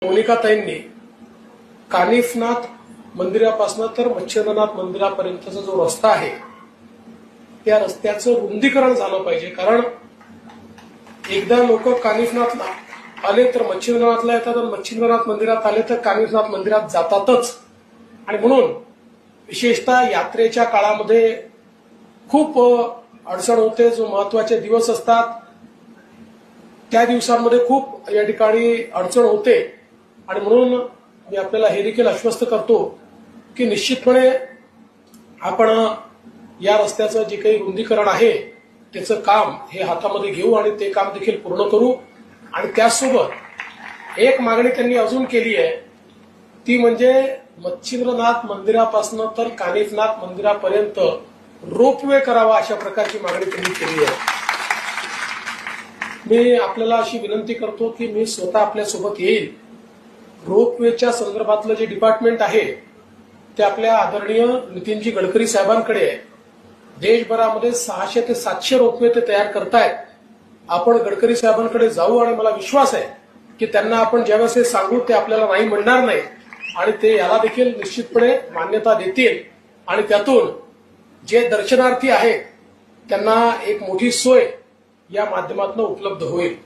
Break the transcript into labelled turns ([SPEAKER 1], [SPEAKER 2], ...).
[SPEAKER 1] मोनिकाताईंनी कानिफनाथ मंदिरापासून तर मच्छिंद्रनाथ मंदिरापर्यंतचा जो रस्ता आहे त्या रस्त्याचं रुंदीकरण झालं पाहिजे। कारण एकदा लोक कानिफनाथला आले तर मच्छिंद्रनाथला येतात आणि मच्छिंद्रनाथ मंदिरात आले तर कानिफनाथ मंदिरात जातातच। आणि म्हणून विशेषतः यात्रेच्या काळामध्ये खूप अडचण होते। जो महत्वाचे दिवस असतात त्या दिवसांमध्ये खूप या ठिकाणी अडचण होते आणि म्हणून मी आपल्याला हे देखील आश्वस्त करतो की निश्चितपणे आपण या रस्त्याचं जे काही रुंदीकरण आहे त्याचं काम हे हातामध्ये घेऊ आणि ते काम देखील पूर्ण करू। आणि त्याचसोबत एक मागणी त्यांनी अजून केली आहे ती म्हणजे मच्छिंद्रनाथ मंदिरापासून तर कानिफनाथ मंदिरापर्यंत रोपवे करावा अशा प्रकारची मागणी त्यांनी केली आहे। मी आपल्याला अशी विनंती करतो की मी स्वतः आपल्यासोबत येईल। रोपवेच्या संदर्भातलं जे डिपार्टमेंट आहे ते आपल्या आदरणीय नितीनजी गडकरी साहेबांकडे आहे। देशभरामध्ये 600 ते 700 रोपवे ते तयार करतायत। आपण गडकरी साहेबांकडे जाऊ आणि मला विश्वास आहे की त्यांना आपण ज्यावेळेस हे सांगू ते आपल्याला नाही म्हणणार नाही आणि ते याला देखील निश्चितपणे मान्यता देतील आणि त्यातून जे दर्शनार्थी आहेत त्यांना एक मोठी सोय या माध्यमातून उपलब्ध होईल।